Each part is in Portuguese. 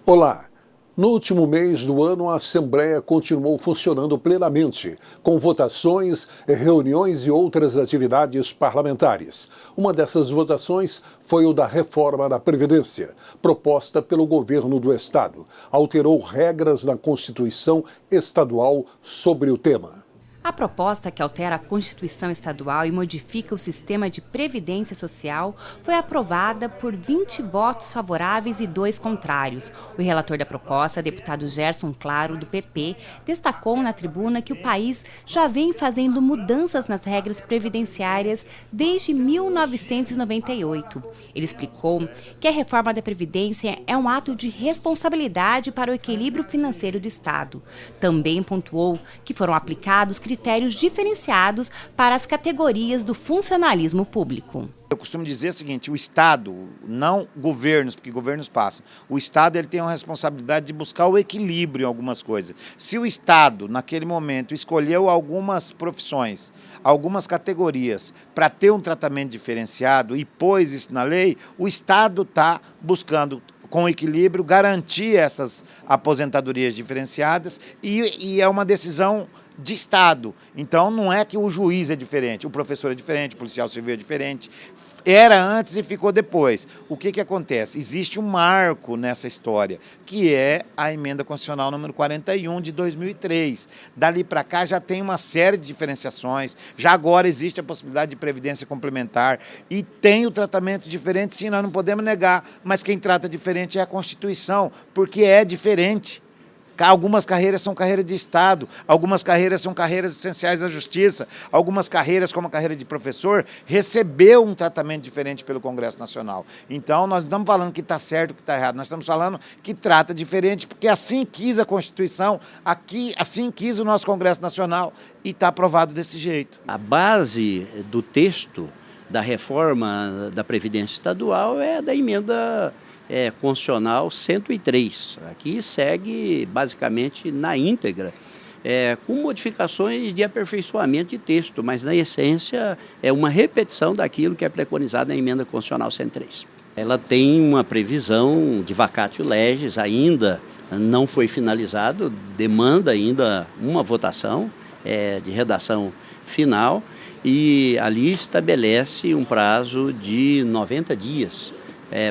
Olá! No último mês do ano, a Assembleia continuou funcionando plenamente, com votações, reuniões e outras atividades parlamentares. Uma dessas votações foi o da reforma da Previdência, proposta pelo governo do Estado. Alterou regras na Constituição Estadual sobre o tema. A proposta que altera a Constituição Estadual e modifica o sistema de previdência social foi aprovada por 20 votos favoráveis e 2 contrários. O relator da proposta, deputado Gerson Claro, do PP, destacou na tribuna que o país já vem fazendo mudanças nas regras previdenciárias desde 1998. Ele explicou que a reforma da Previdência é um ato de responsabilidade para o equilíbrio financeiro do Estado. Também pontuou que foram aplicados critérios diferenciados para as categorias do funcionalismo público. Eu costumo dizer o seguinte, o Estado, não governos, porque governos passam, o Estado ele tem uma responsabilidade de buscar o equilíbrio em algumas coisas. Se o Estado, naquele momento, escolheu algumas profissões, algumas categorias, para ter um tratamento diferenciado e pôs isso na lei, o Estado está buscando, com equilíbrio, garantir essas aposentadorias diferenciadas e é uma decisão de Estado. Então, não é que o juiz é diferente, o professor é diferente, o policial civil é diferente. Era antes e ficou depois. O que acontece? Existe um marco nessa história, que é a Emenda Constitucional número 41 de 2003. Dali para cá já tem uma série de diferenciações, já agora existe a possibilidade de previdência complementar e tem o tratamento diferente, sim, nós não podemos negar, mas quem trata diferente é a Constituição, porque é diferente. Algumas carreiras são carreiras de Estado, algumas carreiras são carreiras essenciais à justiça, algumas carreiras, como a carreira de professor, recebeu um tratamento diferente pelo Congresso Nacional. Então, nós não estamos falando que está certo ou que está errado, nós estamos falando que trata diferente, porque assim quis a Constituição, assim quis o nosso Congresso Nacional e está aprovado desse jeito. A base do texto da reforma da Previdência Estadual é da emenda Constitucional 103. Aqui segue basicamente na íntegra, com modificações de aperfeiçoamento de texto, mas na essência é uma repetição daquilo que é preconizado na emenda Constitucional 103. Ela tem uma previsão de vacatio legis, ainda não foi finalizado, demanda ainda uma votação de redação final e ali estabelece um prazo de 90 dias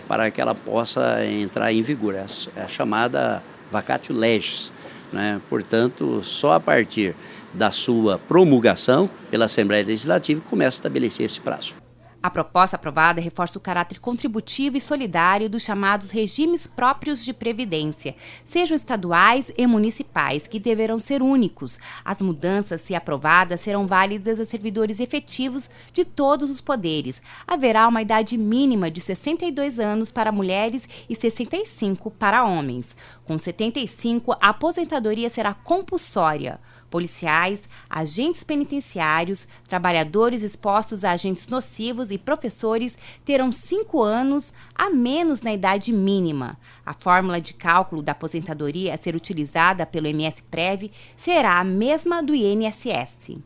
para que ela possa entrar em vigor, é a chamada vacatio legis, né? Portanto, só a partir da sua promulgação pela Assembleia Legislativa começa a estabelecer esse prazo. A proposta aprovada reforça o caráter contributivo e solidário dos chamados regimes próprios de previdência, sejam estaduais e municipais, que deverão ser únicos. As mudanças, se aprovadas, serão válidas a servidores efetivos de todos os poderes. Haverá uma idade mínima de 62 anos para mulheres e 65 para homens. Com 75, a aposentadoria será compulsória. Policiais, agentes penitenciários, trabalhadores expostos a agentes nocivos e professores terão 5 anos a menos na idade mínima. A fórmula de cálculo da aposentadoria a ser utilizada pelo MS-Prev será a mesma do INSS.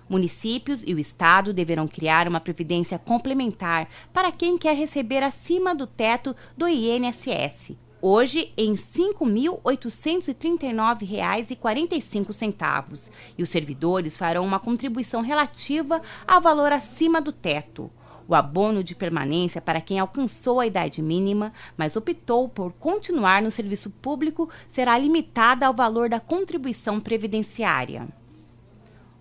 Municípios e o Estado deverão criar uma previdência complementar para quem quer receber acima do teto do INSS. Hoje, em R$ 5.839,45, e os servidores farão uma contribuição relativa ao valor acima do teto. O abono de permanência para quem alcançou a idade mínima, mas optou por continuar no serviço público, será limitada ao valor da contribuição previdenciária.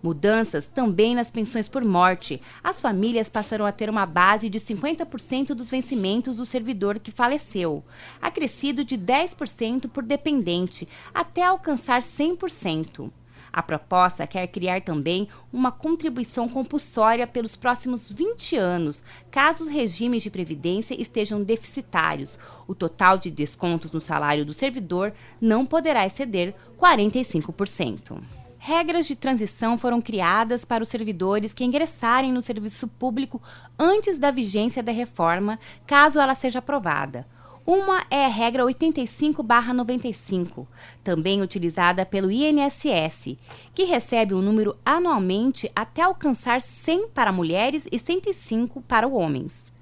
Mudanças também nas pensões por morte. As famílias passarão a ter uma base de 50% dos vencimentos do servidor que faleceu, acrescido de 10% por dependente, até alcançar 100%. A proposta quer criar também uma contribuição compulsória pelos próximos 20 anos, caso os regimes de previdência estejam deficitários. O total de descontos no salário do servidor não poderá exceder 45%. Regras de transição foram criadas para os servidores que ingressarem no serviço público antes da vigência da reforma, caso ela seja aprovada. Uma é a regra 85/95, também utilizada pelo INSS, que recebe um número anualmente até alcançar 100 para mulheres e 105 para homens.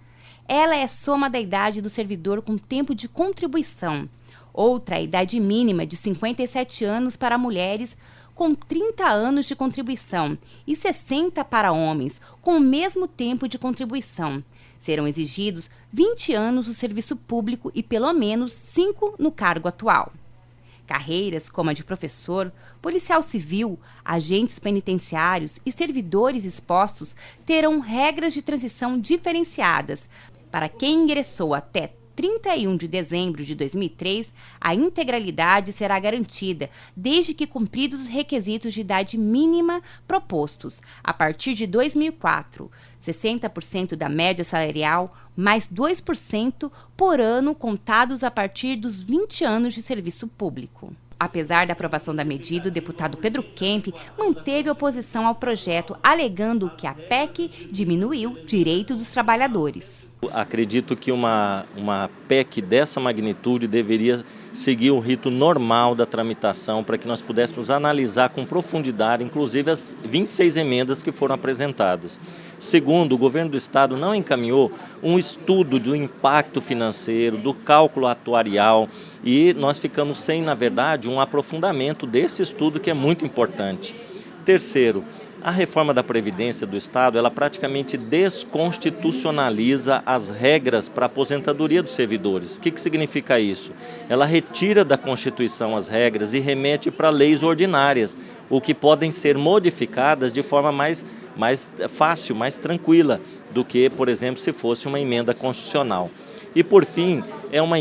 Ela é a soma da idade do servidor com tempo de contribuição. Outra, a idade mínima de 57 anos para mulheres com 30 anos de contribuição e 60 para homens com o mesmo tempo de contribuição. Serão exigidos 20 anos no serviço público e pelo menos 5 no cargo atual. Carreiras como a de professor, policial civil, agentes penitenciários e servidores expostos terão regras de transição diferenciadas. Para quem ingressou até 31 de dezembro de 2003, a integralidade será garantida, desde que cumpridos os requisitos de idade mínima propostos, a partir de 2004, 60% da média salarial, mais 2% por ano contados a partir dos 20 anos de serviço público. Apesar da aprovação da medida, o deputado Pedro Kemp manteve oposição ao projeto, alegando que a PEC diminuiu direitos dos trabalhadores. Acredito que uma PEC dessa magnitude deveria seguir o rito normal da tramitação para que nós pudéssemos analisar com profundidade, inclusive as 26 emendas que foram apresentadas. Segundo, o governo do estado não encaminhou um estudo do impacto financeiro, do cálculo atuarial, e nós ficamos sem, na verdade, um aprofundamento desse estudo que é muito importante. Terceiro, a reforma da Previdência do Estado, ela praticamente desconstitucionaliza as regras para a aposentadoria dos servidores. O que significa isso? Ela retira da Constituição as regras e remete para leis ordinárias, o que podem ser modificadas de forma mais fácil, mais tranquila, do que, por exemplo, se fosse uma emenda constitucional. E, por fim, é uma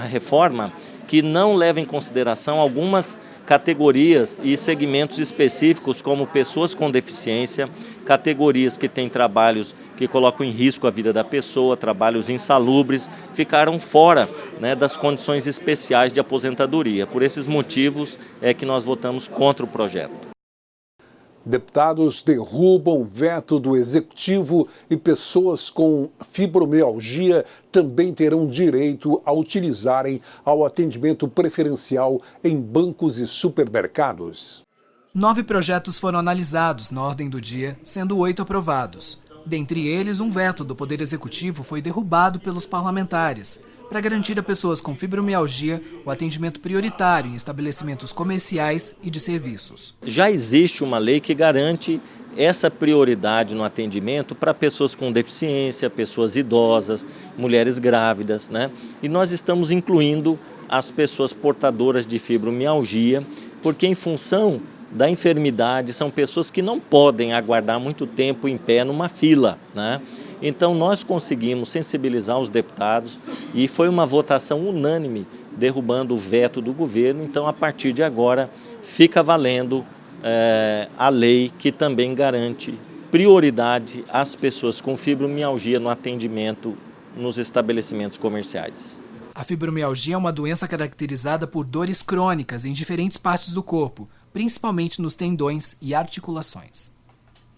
reforma que não leva em consideração algumas categorias e segmentos específicos, como pessoas com deficiência, categorias que têm trabalhos que colocam em risco a vida da pessoa, trabalhos insalubres, ficaram fora, né, das condições especiais de aposentadoria. Por esses motivos é que nós votamos contra o projeto. Deputados derrubam veto do Executivo e pessoas com fibromialgia também terão direito a utilizarem ao atendimento preferencial em bancos e supermercados. 9 projetos foram analisados na ordem do dia, sendo 8 aprovados. Dentre eles, um veto do Poder Executivo foi derrubado pelos parlamentares, para garantir a pessoas com fibromialgia o atendimento prioritário em estabelecimentos comerciais e de serviços. Já existe uma lei que garante essa prioridade no atendimento para pessoas com deficiência, pessoas idosas, mulheres grávidas, né? E nós estamos incluindo as pessoas portadoras de fibromialgia, porque em função da enfermidade são pessoas que não podem aguardar muito tempo em pé numa fila, né? Então nós conseguimos sensibilizar os deputados e foi uma votação unânime derrubando o veto do governo. Então a partir de agora fica valendo a lei que também garante prioridade às pessoas com fibromialgia no atendimento nos estabelecimentos comerciais. A fibromialgia é uma doença caracterizada por dores crônicas em diferentes partes do corpo, principalmente nos tendões e articulações.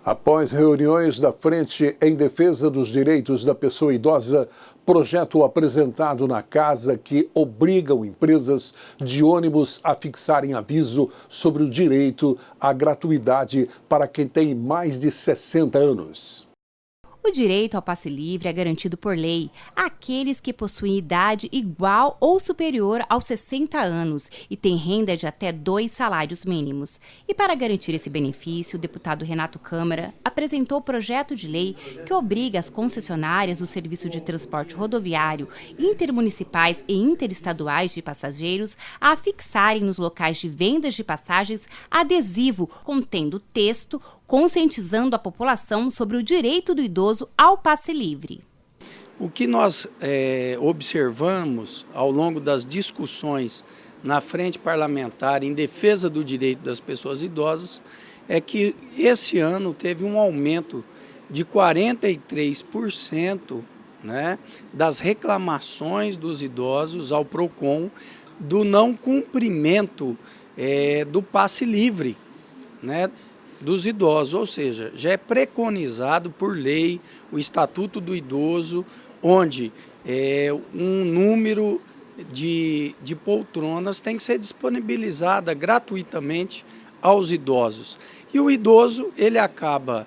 Após reuniões da Frente em Defesa dos Direitos da Pessoa Idosa, projeto apresentado na Casa que obrigam empresas de ônibus a fixarem aviso sobre o direito à gratuidade para quem tem mais de 60 anos. O direito ao passe livre é garantido por lei àqueles que possuem idade igual ou superior aos 60 anos e têm renda de até 2 salários mínimos. E para garantir esse benefício, o deputado Renato Câmara apresentou o projeto de lei que obriga as concessionárias do serviço de transporte rodoviário intermunicipais e interestaduais de passageiros a fixarem nos locais de vendas de passagens adesivo contendo texto conscientizando a população sobre o direito do idoso ao passe livre. O que nós observamos ao longo das discussões na frente parlamentar em defesa do direito das pessoas idosas é que esse ano teve um aumento de 43%, né, das reclamações dos idosos ao PROCON do não cumprimento do passe livre, né, dos idosos, ou seja, já é preconizado por lei o Estatuto do Idoso, onde um número de poltronas tem que ser disponibilizada gratuitamente aos idosos. E o idoso, ele acaba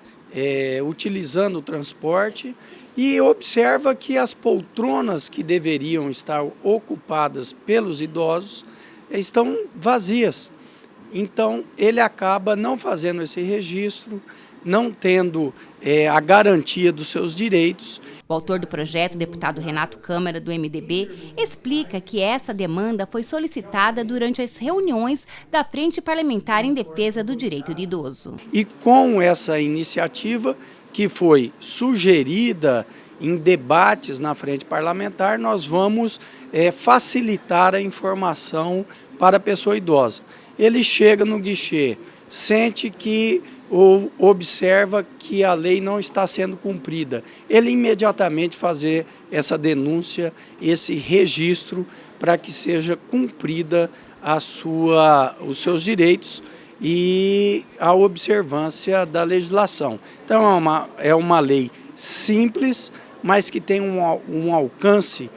utilizando o transporte e observa que as poltronas que deveriam estar ocupadas pelos idosos estão vazias. Então, ele acaba não fazendo esse registro, não tendo a garantia dos seus direitos. O autor do projeto, o deputado Renato Câmara, do MDB, explica que essa demanda foi solicitada durante as reuniões da Frente Parlamentar em Defesa do Direito do Idoso. E com essa iniciativa, que foi sugerida em debates na Frente Parlamentar, nós vamos facilitar a informação para a pessoa idosa. Ele chega no guichê, sente que ou observa que a lei não está sendo cumprida, ele imediatamente fazer essa denúncia, esse registro, para que seja cumprida os seus direitos e a observância da legislação. Então é uma lei simples, mas que tem um alcance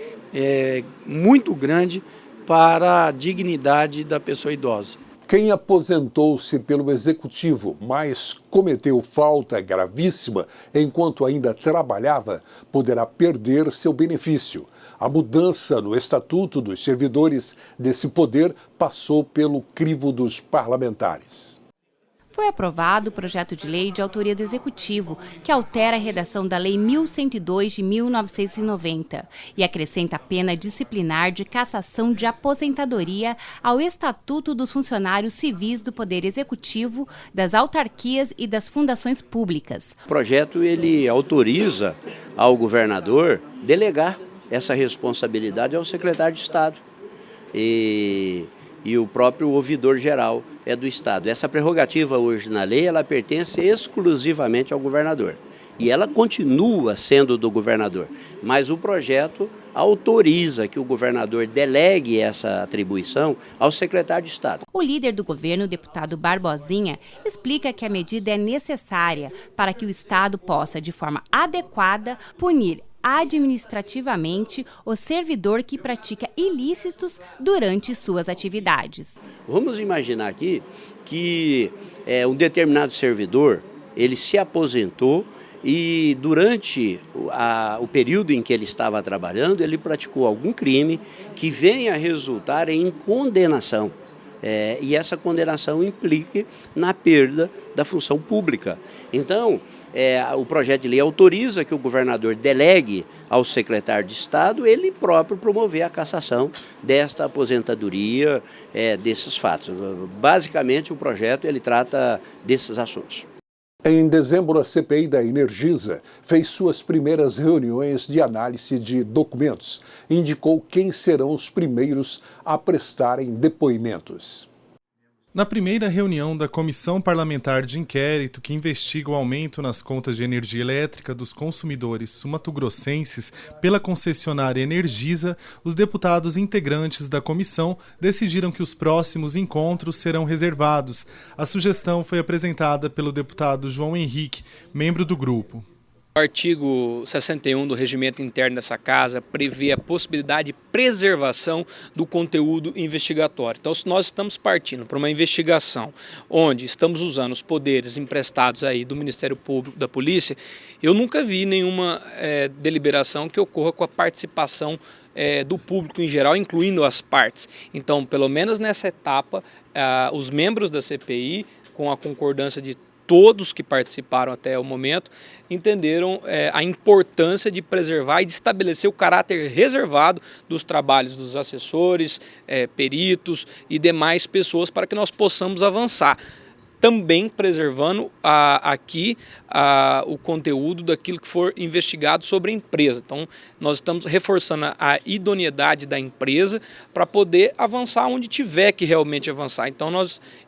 muito grande para a dignidade da pessoa idosa. Quem aposentou-se pelo Executivo, mas cometeu falta gravíssima enquanto ainda trabalhava, poderá perder seu benefício. A mudança no Estatuto dos Servidores desse poder passou pelo crivo dos parlamentares. Foi aprovado o projeto de lei de autoria do Executivo, que altera a redação da Lei 1102 de 1990 e acrescenta a pena disciplinar de cassação de aposentadoria ao Estatuto dos Funcionários Civis do Poder Executivo, das autarquias e das fundações públicas. O projeto ele autoriza ao governador delegar essa responsabilidade ao secretário de Estado e o próprio ouvidor-geral do Estado. Essa prerrogativa hoje na lei, ela pertence exclusivamente ao governador. E ela continua sendo do governador. Mas o projeto autoriza que o governador delegue essa atribuição ao secretário de Estado. O líder do governo, o deputado Barbosinha, explica que a medida é necessária para que o Estado possa, de forma adequada, punir administrativamente o servidor que pratica ilícitos durante suas atividades. Vamos imaginar aqui que um determinado servidor, ele se aposentou e durante o período em que ele estava trabalhando, ele praticou algum crime que venha a resultar em condenação. E essa condenação implique na perda da função pública. Então, o projeto de lei autoriza que o governador delegue ao secretário de Estado ele próprio promover a cassação desta aposentadoria, desses fatos. Basicamente, o projeto ele trata desses assuntos. Em dezembro, a CPI da Energisa fez suas primeiras reuniões de análise de documentos e indicou quem serão os primeiros a prestarem depoimentos. Na primeira reunião da Comissão Parlamentar de Inquérito, que investiga o aumento nas contas de energia elétrica dos consumidores sumatogrossenses pela concessionária Energisa, os deputados integrantes da comissão decidiram que os próximos encontros serão reservados. A sugestão foi apresentada pelo deputado João Henrique, membro do grupo. O artigo 61 do regimento interno dessa casa prevê a possibilidade de preservação do conteúdo investigatório. Então, se nós estamos partindo para uma investigação onde estamos usando os poderes emprestados aí do Ministério Público, da Polícia, eu nunca vi nenhuma deliberação que ocorra com a participação do público em geral, incluindo as partes. Então, pelo menos nessa etapa, os membros da CPI, com a concordância de todos que participaram até o momento, entenderam a importância de preservar e de estabelecer o caráter reservado dos trabalhos dos assessores, peritos e demais pessoas para que nós possamos avançar. Também preservando aqui o conteúdo daquilo que for investigado sobre a empresa. Então, nós estamos reforçando a idoneidade da empresa para poder avançar onde tiver que realmente avançar. Então,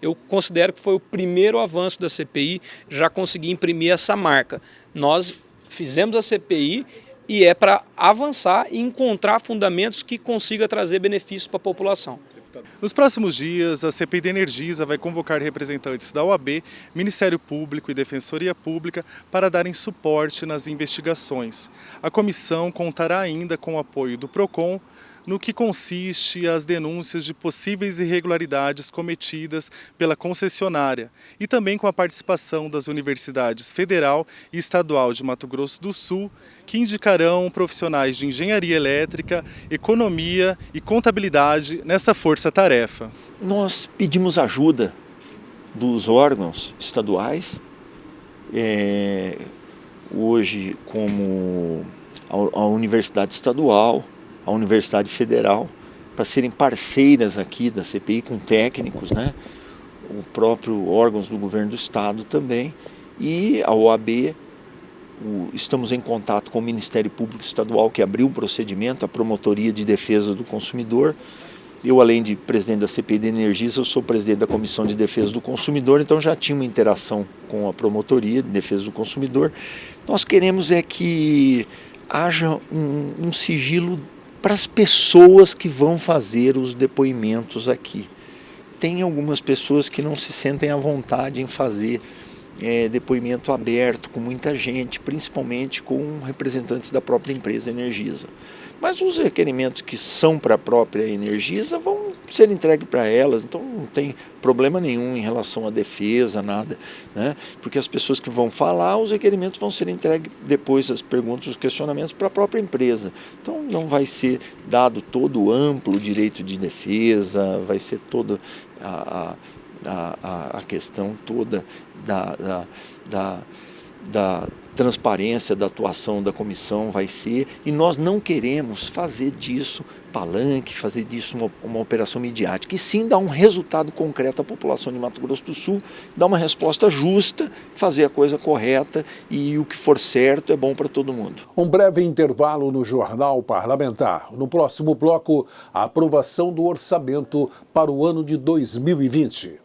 eu considero que foi o primeiro avanço da CPI, já consegui imprimir essa marca. Nós fizemos a CPI e é para avançar e encontrar fundamentos que consiga trazer benefícios para a população. Nos próximos dias, a CPI da Energisa vai convocar representantes da OAB, Ministério Público e Defensoria Pública para darem suporte nas investigações. A comissão contará ainda com o apoio do PROCON, no que consiste as denúncias de possíveis irregularidades cometidas pela concessionária e também com a participação das universidades Federal e Estadual de Mato Grosso do Sul, que indicarão profissionais de engenharia elétrica, economia e contabilidade nessa força-tarefa. Nós pedimos ajuda dos órgãos estaduais, hoje como a Universidade Estadual, a Universidade Federal, para serem parceiras aqui da CPI com técnicos, né? O próprio órgãos do governo do estado também, e a OAB. Estamos em contato com o Ministério Público Estadual, que abriu um procedimento, a Promotoria de Defesa do Consumidor. Eu, além de presidente da CPI de Energisa, eu sou presidente da Comissão de Defesa do Consumidor, então já tinha uma interação com a Promotoria de Defesa do Consumidor. Nós queremos que haja um sigilo para as pessoas que vão fazer os depoimentos aqui. Tem algumas pessoas que não se sentem à vontade em fazer depoimento aberto com muita gente, principalmente com representantes da própria empresa Energisa. Mas os requerimentos que são para a própria Energisa vão ser entregues para elas, então não tem problema nenhum em relação à defesa, nada, né? Porque as pessoas que vão falar, os requerimentos vão ser entregues depois, as perguntas, os questionamentos para a própria empresa. Então não vai ser dado todo o amplo direito de defesa, vai ser toda a questão toda da transparência da atuação da comissão vai ser, e nós não queremos fazer disso palanque, fazer disso uma operação midiática, e sim dar um resultado concreto à população de Mato Grosso do Sul, dar uma resposta justa, fazer a coisa correta, e o que for certo é bom para todo mundo. Um breve intervalo no Jornal Parlamentar. No próximo bloco, a aprovação do orçamento para o ano de 2020.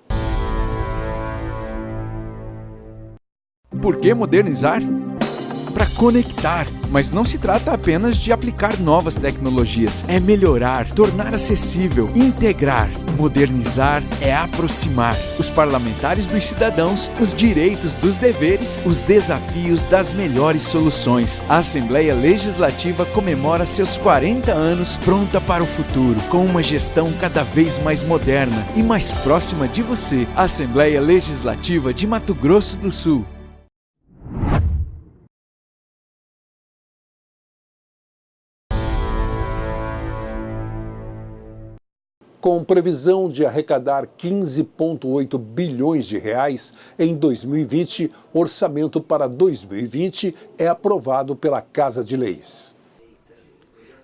Por que modernizar? Para conectar, mas não se trata apenas de aplicar novas tecnologias, é melhorar, tornar acessível, integrar. Modernizar é aproximar os parlamentares dos cidadãos, os direitos dos deveres, os desafios das melhores soluções. A Assembleia Legislativa comemora seus 40 anos pronta para o futuro, com uma gestão cada vez mais moderna e mais próxima de você. Assembleia Legislativa de Mato Grosso do Sul. Com previsão de arrecadar 15,8 bilhões de reais em 2020, o orçamento para 2020 é aprovado pela Casa de Leis.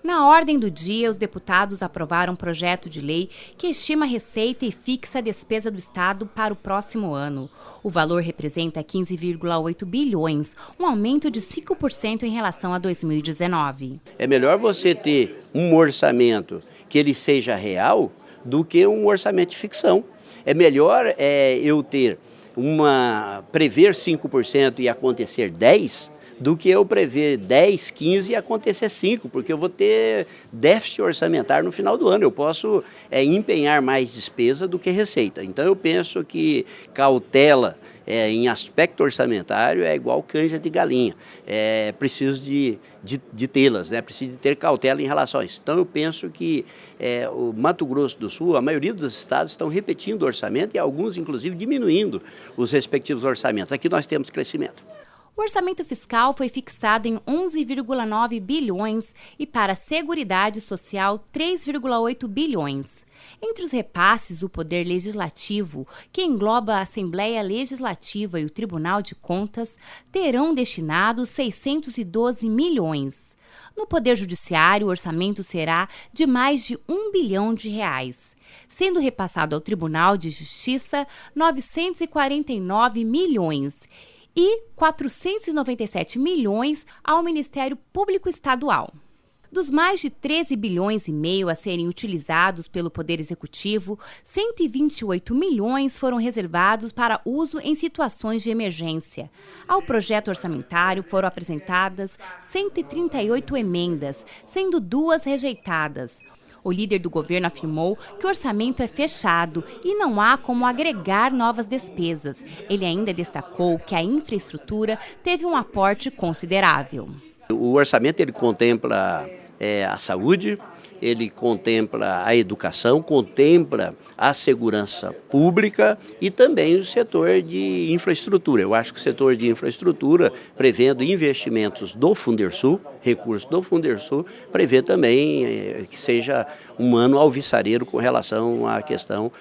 Na ordem do dia, os deputados aprovaram um projeto de lei que estima a receita e fixa a despesa do Estado para o próximo ano. O valor representa 15,8 bilhões, um aumento de 5% em relação a 2019. É melhor você ter um orçamento que ele seja real do que um orçamento de ficção. É melhor eu ter prever 5% e acontecer 10%, do que eu prever 10, 15 e acontecer 5, porque eu vou ter déficit orçamentário no final do ano. Eu posso empenhar mais despesa do que receita. Então eu penso que cautela em aspecto orçamentário é igual canja de galinha. Preciso de tê-las, né? Preciso de ter cautela em relação a isso. Então eu penso que o Mato Grosso do Sul, a maioria dos estados estão repetindo o orçamento e alguns inclusive diminuindo os respectivos orçamentos. Aqui nós temos crescimento. O orçamento fiscal foi fixado em 11,9 bilhões e para a Seguridade Social 3,8 bilhões. Entre os repasses, o Poder Legislativo, que engloba a Assembleia Legislativa e o Tribunal de Contas, terão destinado 612 milhões. No Poder Judiciário, o orçamento será de mais de 1 bilhão de reais, sendo repassado ao Tribunal de Justiça 949 milhões e 497 milhões ao Ministério Público Estadual. Dos mais de 13 bilhões e meio a serem utilizados pelo Poder Executivo, 128 milhões foram reservados para uso em situações de emergência. Ao projeto orçamentário foram apresentadas 138 emendas, sendo 2 rejeitadas. O líder do governo afirmou que o orçamento é fechado e não há como agregar novas despesas. Ele ainda destacou que a infraestrutura teve um aporte considerável. O orçamento ele contempla a saúde, ele contempla a educação, contempla a segurança pública e também o setor de infraestrutura. Eu acho que o setor de infraestrutura, prevendo investimentos do Fundersul, recursos do Fundersul, prevê também que seja um ano alvissareiro com relação à questão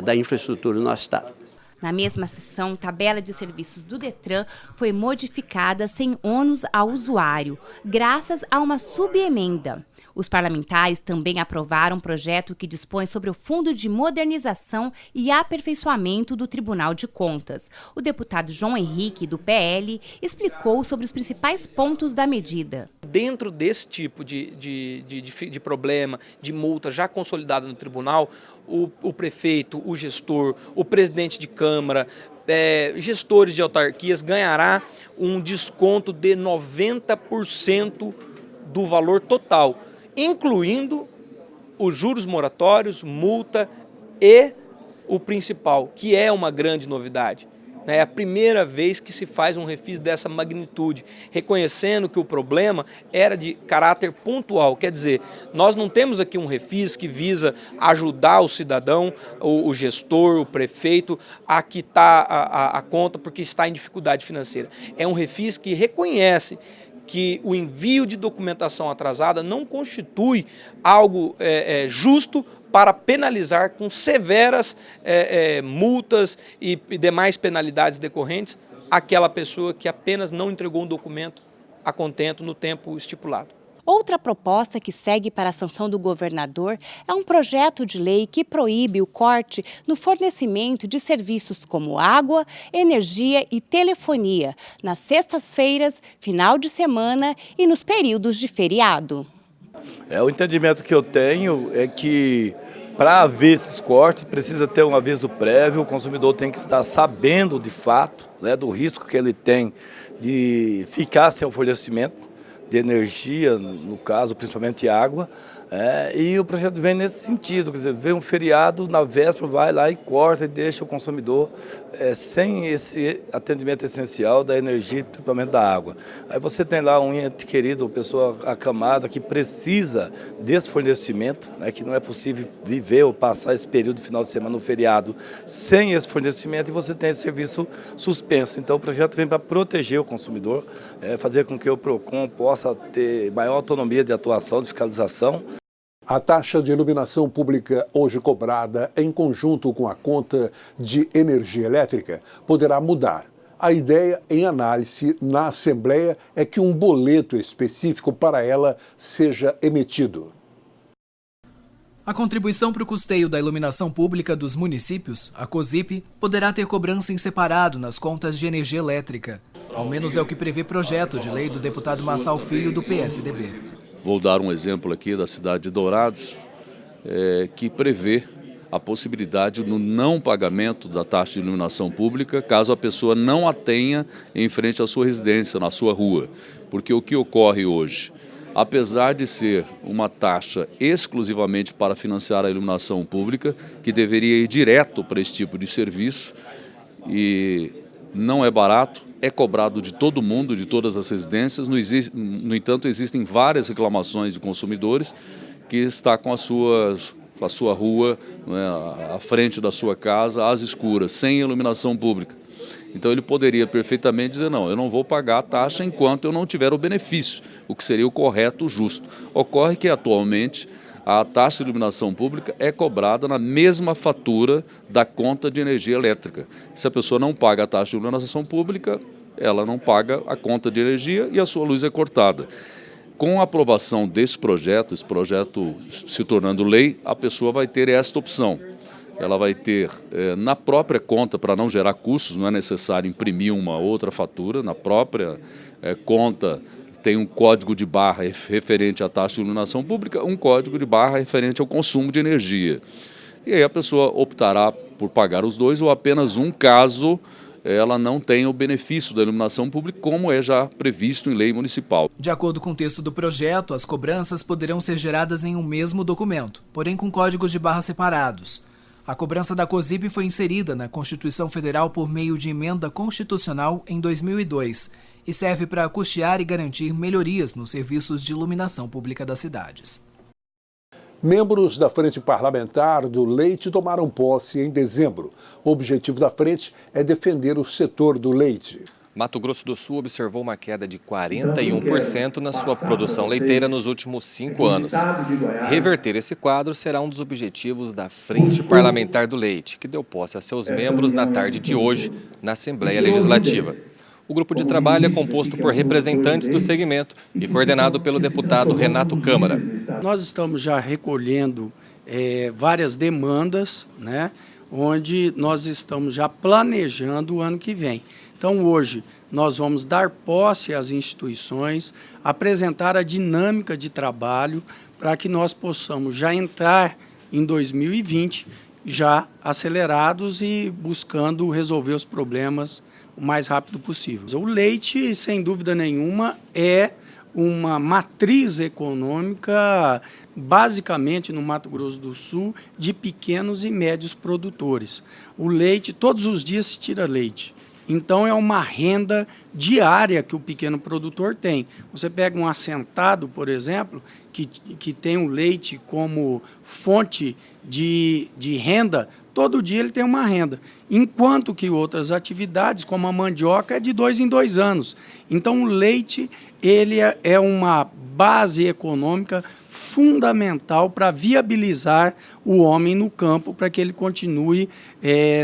da infraestrutura no nosso estado. Na mesma sessão, a tabela de serviços do Detran foi modificada sem ônus ao usuário, graças a uma subemenda. Os parlamentares também aprovaram um projeto que dispõe sobre o Fundo de Modernização e Aperfeiçoamento do Tribunal de Contas. O deputado João Henrique, do PL, explicou sobre os principais pontos da medida. Dentro desse tipo de problema, de multa já consolidada no tribunal, o prefeito, o gestor, o presidente de Câmara, gestores de autarquias ganhará um desconto de 90% do valor total, incluindo os juros moratórios, multa e o principal, que é uma grande novidade. É a primeira vez que se faz um refis dessa magnitude, reconhecendo que o problema era de caráter pontual. Quer dizer, nós não temos aqui um refis que visa ajudar o cidadão, o gestor, o prefeito a quitar a conta porque está em dificuldade financeira. É um refis que reconhece que o envio de documentação atrasada não constitui algo justo para penalizar com severas multas e demais penalidades decorrentes aquela pessoa que apenas não entregou um documento a contento no tempo estipulado. Outra proposta que segue para a sanção do governador é um projeto de lei que proíbe o corte no fornecimento de serviços como água, energia e telefonia nas sextas-feiras, final de semana e nos períodos de feriado. O entendimento que eu tenho é que para haver esses cortes precisa ter um aviso prévio, o consumidor tem que estar sabendo de fato, do risco que ele tem de ficar sem o fornecimento de energia, no caso, principalmente água, e o projeto vem nesse sentido, quer dizer, vem um feriado, na véspera vai lá e corta e deixa o consumidor sem esse atendimento essencial da energia, principalmente da água. Aí você tem lá um ente querido, pessoa acamada, que precisa desse fornecimento, que não é possível viver ou passar esse período de final de semana no feriado sem esse fornecimento, e você tem esse serviço suspenso. Então o projeto vem para proteger o consumidor, fazer com que o PROCON possa ter maior autonomia de atuação, de fiscalização. A taxa de iluminação pública hoje cobrada em conjunto com a conta de energia elétrica poderá mudar. A ideia em análise na Assembleia é que um boleto específico para ela seja emitido. A contribuição para o custeio da iluminação pública dos municípios, a COSIP, poderá ter cobrança em separado nas contas de energia elétrica. Ao menos é o que prevê projeto de lei do deputado Massal Filho, do PSDB. Vou dar um exemplo aqui da cidade de Dourados, que prevê a possibilidade do não pagamento da taxa de iluminação pública caso a pessoa não a tenha em frente à sua residência, na sua rua. Porque o que ocorre hoje, apesar de ser uma taxa exclusivamente para financiar a iluminação pública, que deveria ir direto para esse tipo de serviço, e não é barato, é cobrado de todo mundo, de todas as residências. No entanto, existem várias reclamações de consumidores que está com a sua rua, à frente da sua casa, às escuras, sem iluminação pública. Então ele poderia perfeitamente dizer, não, eu não vou pagar a taxa enquanto eu não tiver o benefício, o que seria o correto, o justo. Ocorre que atualmente a taxa de iluminação pública é cobrada na mesma fatura da conta de energia elétrica. Se a pessoa não paga a taxa de iluminação pública, ela não paga a conta de energia e a sua luz é cortada. Com a aprovação desse projeto, esse projeto se tornando lei, a pessoa vai ter esta opção. Ela vai ter na própria conta, para não gerar custos, não é necessário imprimir uma outra fatura, na própria conta tem um código de barra referente à taxa de iluminação pública, um código de barra referente ao consumo de energia. E aí a pessoa optará por pagar os dois ou apenas um, caso ela não tenha o benefício da iluminação pública, como é já previsto em lei municipal. De acordo com o texto do projeto, as cobranças poderão ser geradas em um mesmo documento, porém com códigos de barra separados. A cobrança da COSIP foi inserida na Constituição Federal por meio de emenda constitucional em 2002 e serve para custear e garantir melhorias nos serviços de iluminação pública das cidades. Membros da Frente Parlamentar do Leite tomaram posse em dezembro. O objetivo da frente é defender o setor do leite. Mato Grosso do Sul observou uma queda de 41% na sua produção leiteira nos últimos 5 anos. Reverter esse quadro será um dos objetivos da Frente Parlamentar do Leite, que deu posse a seus membros na tarde de hoje na Assembleia Legislativa. O grupo de trabalho é composto por representantes do segmento e coordenado pelo deputado Renato Câmara. Nós estamos já recolhendo várias demandas, né, onde nós estamos já planejando o ano que vem. Então, hoje, nós vamos dar posse às instituições, apresentar a dinâmica de trabalho para que nós possamos já entrar em 2020 já acelerados e buscando resolver os problemas o mais rápido possível. O leite, sem dúvida nenhuma, é uma matriz econômica, basicamente no Mato Grosso do Sul, de pequenos e médios produtores. O leite, todos os dias se tira leite. Então, é uma renda diária que o pequeno produtor tem. Você pega um assentado, por exemplo, que tem o leite como fonte de renda, todo dia ele tem uma renda. Enquanto que outras atividades, como a mandioca, é de 2 em 2 anos. Então, o leite ele é uma base econômica fundamental para viabilizar o homem no campo, para que ele continue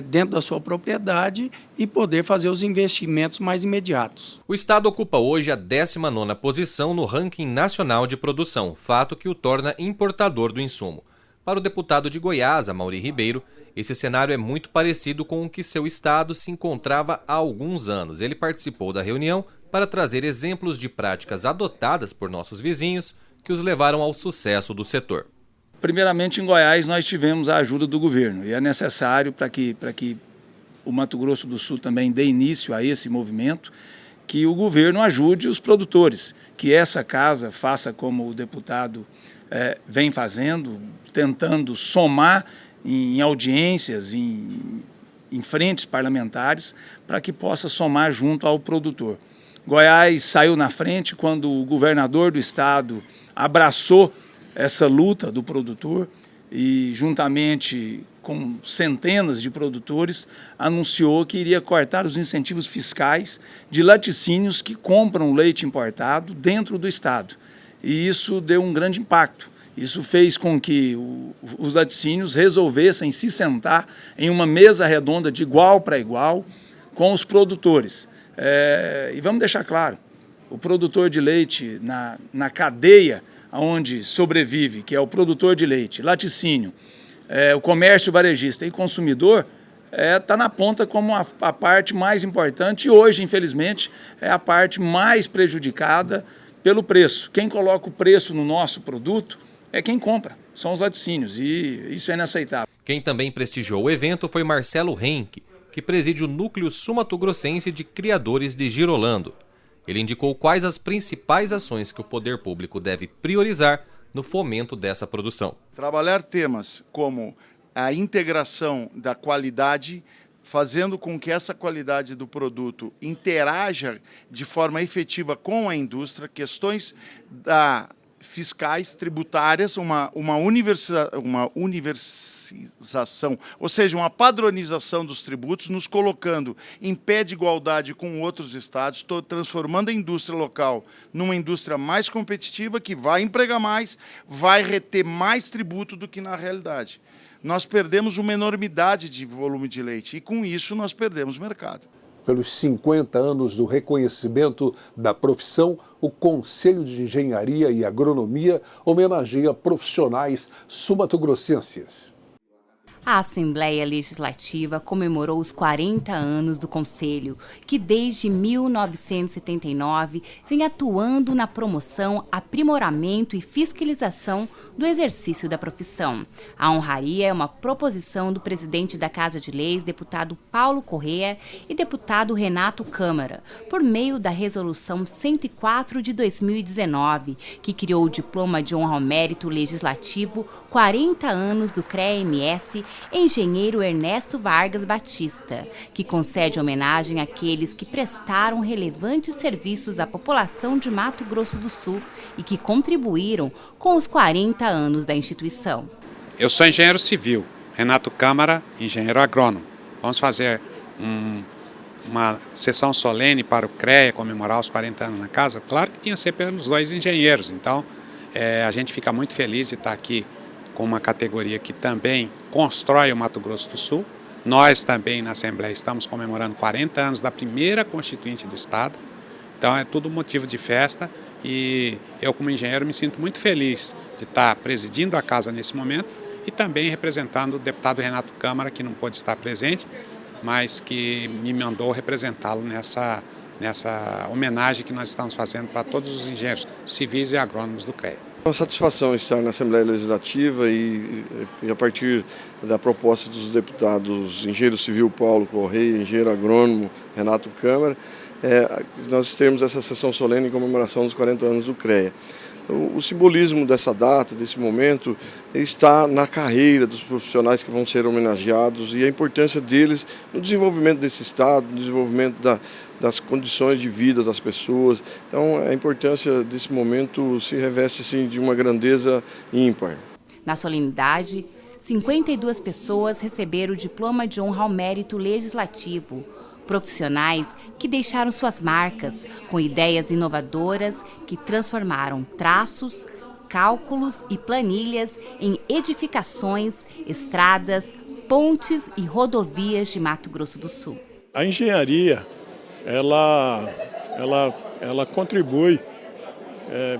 dentro da sua propriedade e poder fazer os investimentos mais imediatos. O estado ocupa hoje a 19ª posição no ranking nacional de produção, fato que o torna importador do insumo. Para o deputado de Goiás, Amaury Ribeiro, esse cenário é muito parecido com o que seu estado se encontrava há alguns anos. Ele participou da reunião para trazer exemplos de práticas adotadas por nossos vizinhos que os levaram ao sucesso do setor. Primeiramente, em Goiás, nós tivemos a ajuda do governo e é necessário para que o Mato Grosso do Sul também dê início a esse movimento, que o governo ajude os produtores, que essa casa faça como o deputado vem fazendo, tentando somar em audiências, em frentes parlamentares, para que possa somar junto ao produtor. Goiás saiu na frente quando o governador do estado abraçou essa luta do produtor e, juntamente com centenas de produtores, anunciou que iria cortar os incentivos fiscais de laticínios que compram leite importado dentro do estado. E isso deu um grande impacto. Isso fez com que os laticínios resolvessem se sentar em uma mesa redonda de igual para igual com os produtores. E vamos deixar claro, o produtor de leite na cadeia onde sobrevive, que é o produtor de leite, laticínio, o comércio varejista e consumidor, está na ponta como a parte mais importante e hoje, infelizmente, é a parte mais prejudicada pelo preço. Quem coloca o preço no nosso produto é quem compra, são os laticínios, e isso é inaceitável. Quem também prestigiou o evento foi Marcelo Henke, que preside o Núcleo Sul-Mato-Grossense de Criadores de Girolando. Ele indicou quais as principais ações que o poder público deve priorizar no fomento dessa produção. Trabalhar temas como a integração da qualidade, fazendo com que essa qualidade do produto interaja de forma efetiva com a indústria, questões fiscais, tributárias, uma universização, ou seja, uma padronização dos tributos, nos colocando em pé de igualdade com outros estados, transformando a indústria local numa indústria mais competitiva, que vai empregar mais, vai reter mais tributo do que na realidade. Nós perdemos uma enormidade de volume de leite e, com isso, nós perdemos mercado. Pelos 50 anos do reconhecimento da profissão, o Conselho de Engenharia e Agronomia homenageia profissionais sul-mato-grossenses. A Assembleia Legislativa comemorou os 40 anos do Conselho, que desde 1979 vem atuando na promoção, aprimoramento e fiscalização do exercício da profissão. A honraria é uma proposição do presidente da Casa de Leis, deputado Paulo Correa, e deputado Renato Câmara, por meio da Resolução 104 de 2019, que criou o Diploma de Honra ao Mérito Legislativo 40 anos do CREA-MS engenheiro Ernesto Vargas Batista, que concede homenagem àqueles que prestaram relevantes serviços à população de Mato Grosso do Sul e que contribuíram com os 40 anos da instituição. Eu sou engenheiro civil, Renato Câmara, engenheiro agrônomo. Vamos fazer uma sessão solene para o CREA comemorar os 40 anos na casa. Claro que tinha que ser pelos dois engenheiros, então a gente fica muito feliz de estar aqui com uma categoria que também constrói o Mato Grosso do Sul. Nós também na Assembleia estamos comemorando 40 anos da primeira Constituinte do Estado, então é tudo motivo de festa e eu como engenheiro me sinto muito feliz de estar presidindo a casa nesse momento e também representando o deputado Renato Câmara, que não pôde estar presente, mas que me mandou representá-lo nessa homenagem que nós estamos fazendo para todos os engenheiros civis e agrônomos do CREA. É uma satisfação estar na Assembleia Legislativa e a partir da proposta dos deputados engenheiro civil Paulo Correia, engenheiro agrônomo Renato Câmara, nós termos essa sessão solene em comemoração dos 40 anos do CREA. O simbolismo dessa data, desse momento, está na carreira dos profissionais que vão ser homenageados e a importância deles no desenvolvimento desse Estado, no desenvolvimento das condições de vida das pessoas. Então, a importância desse momento se reveste assim, de uma grandeza ímpar. Na solenidade, 52 pessoas receberam o diploma de honra ao mérito legislativo. Profissionais que deixaram suas marcas com ideias inovadoras que transformaram traços, cálculos e planilhas em edificações, estradas, pontes e rodovias de Mato Grosso do Sul. A engenharia, ela contribui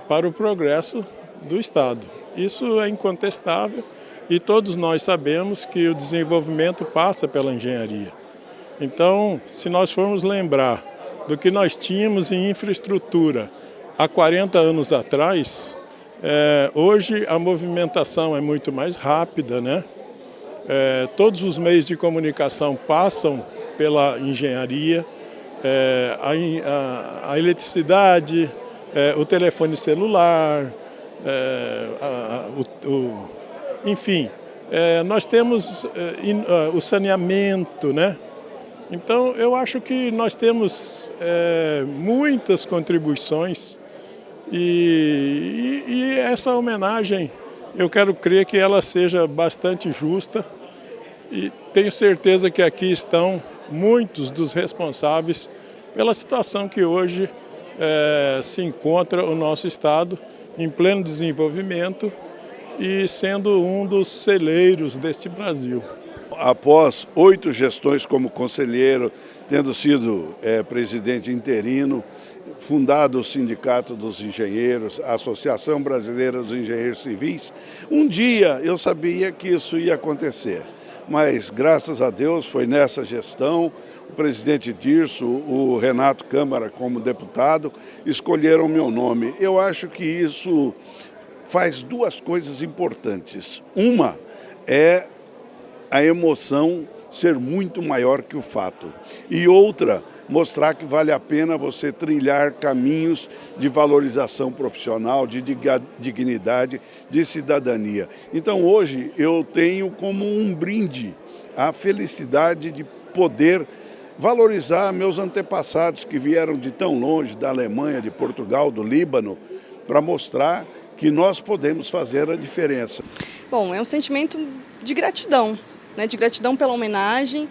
para o progresso do Estado. Isso é incontestável e todos nós sabemos que o desenvolvimento passa pela engenharia. Então, se nós formos lembrar do que nós tínhamos em infraestrutura há 40 anos atrás, hoje a movimentação é muito mais rápida, né? Todos os meios de comunicação passam pela engenharia, a eletricidade, o telefone celular, enfim, nós temos o saneamento, né? Então, eu acho que nós temos muitas contribuições e essa homenagem, eu quero crer que ela seja bastante justa e tenho certeza que aqui estão muitos dos responsáveis pela situação que hoje se encontra o nosso Estado em pleno desenvolvimento e sendo um dos celeiros deste Brasil. Após 8 gestões como conselheiro, tendo sido presidente interino, fundado o Sindicato dos Engenheiros, a Associação Brasileira dos Engenheiros Civis, um dia eu sabia que isso ia acontecer. Mas, graças a Deus, foi nessa gestão, o presidente Dirso, o Renato Câmara como deputado, escolheram meu nome. Eu acho que isso faz 2 coisas importantes. Uma é a emoção ser muito maior que o fato. E outra, mostrar que vale a pena você trilhar caminhos de valorização profissional, de dignidade, de cidadania. Então hoje eu tenho como um brinde a felicidade de poder valorizar meus antepassados que vieram de tão longe, da Alemanha, de Portugal, do Líbano, para mostrar que nós podemos fazer a diferença. Bom, é um sentimento de gratidão. De gratidão pela homenagem,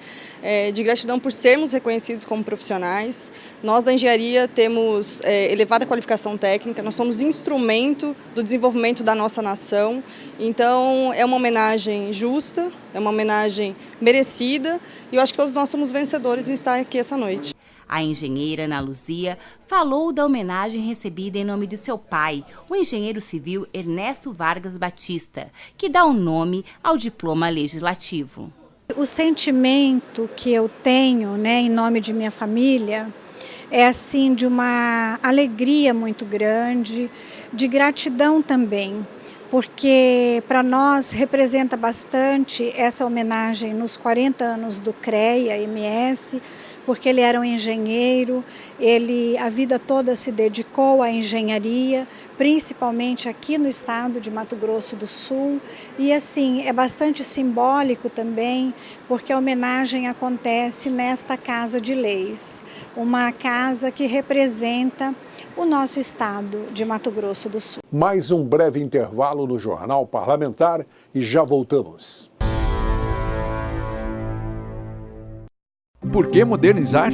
de gratidão por sermos reconhecidos como profissionais. Nós da engenharia temos elevada qualificação técnica, nós somos instrumento do desenvolvimento da nossa nação. Então é uma homenagem justa, é uma homenagem merecida e eu acho que todos nós somos vencedores em estar aqui essa noite. A engenheira Ana Luzia falou da homenagem recebida em nome de seu pai, o engenheiro civil Ernesto Vargas Batista, que dá o nome ao diploma legislativo. O sentimento que eu tenho, em nome de minha família, é assim de uma alegria muito grande, de gratidão também, porque para nós representa bastante essa homenagem nos 40 anos do CREA-MS, porque ele era um engenheiro, ele a vida toda se dedicou à engenharia, principalmente aqui no estado de Mato Grosso do Sul. E assim, é bastante simbólico também, porque a homenagem acontece nesta Casa de Leis, uma casa que representa o nosso estado de Mato Grosso do Sul. Mais um breve intervalo no Jornal Parlamentar e já voltamos. Por que modernizar?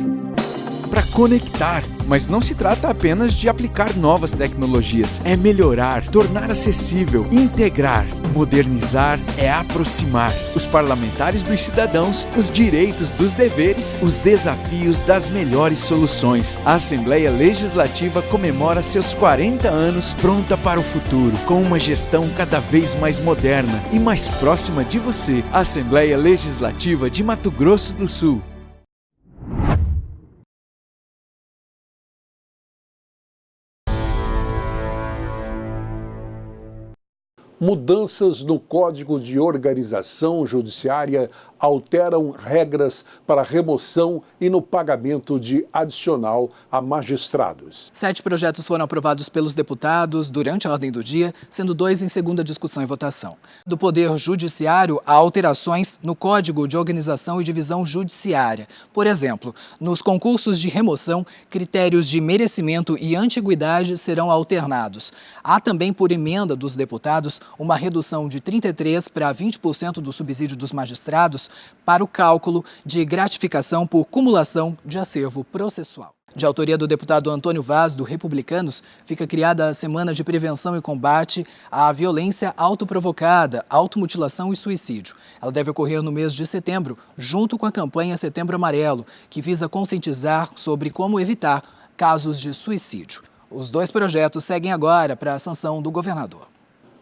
Para conectar, mas não se trata apenas de aplicar novas tecnologias, é melhorar, tornar acessível, integrar. Modernizar é aproximar os parlamentares dos cidadãos, os direitos dos deveres, os desafios das melhores soluções. A Assembleia Legislativa comemora seus 40 anos pronta para o futuro, com uma gestão cada vez mais moderna e mais próxima de você. Assembleia Legislativa de Mato Grosso do Sul. Mudanças no Código de Organização Judiciária alteram regras para remoção e no pagamento de adicional a magistrados. 7 projetos foram aprovados pelos deputados durante a ordem do dia, sendo 2 em segunda discussão e votação. Do Poder Judiciário, há alterações no Código de Organização e Divisão Judiciária. Por exemplo, nos concursos de remoção, critérios de merecimento e antiguidade serão alternados. Há também, por emenda dos deputados, uma redução de 33% para 20% do subsídio dos magistrados para o cálculo de gratificação por cumulação de acervo processual. De autoria do deputado Antônio Vaz, do Republicanos, fica criada a Semana de Prevenção e Combate à Violência Autoprovocada, Automutilação e Suicídio. Ela deve ocorrer no mês de setembro, junto com a campanha Setembro Amarelo, que visa conscientizar sobre como evitar casos de suicídio. Os 2 projetos seguem agora para a sanção do governador.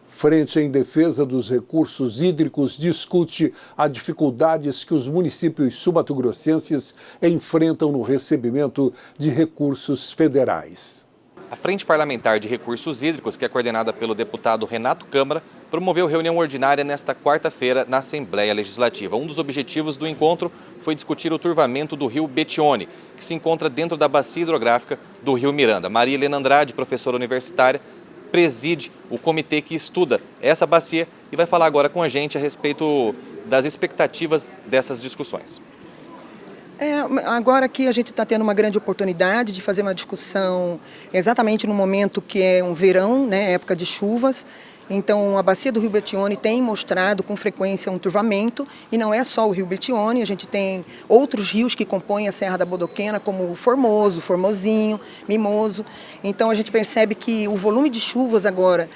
Frente em Defesa dos Recursos Hídricos discute as dificuldades que os municípios sul-mato-grossenses enfrentam no recebimento de recursos federais. A Frente Parlamentar de Recursos Hídricos, que é coordenada pelo deputado Renato Câmara, promoveu reunião ordinária nesta quarta-feira na Assembleia Legislativa. Um dos objetivos do encontro foi discutir o turvamento do rio Betione, que se encontra dentro da bacia hidrográfica do rio Miranda. Maria Helena Andrade, professora universitária, preside o comitê que estuda essa bacia e vai falar agora com a gente a respeito das expectativas dessas discussões. Agora que a gente está tendo uma grande oportunidade de fazer uma discussão exatamente no momento que é um verão, né, época de chuvas. Então, a bacia do rio Betione tem mostrado com frequência um turvamento, e não é só o rio Betione, a gente tem outros rios que compõem a Serra da Bodoquena, como o Formoso, Formosinho, Mimoso. Então, a gente percebe que o volume de chuvas agora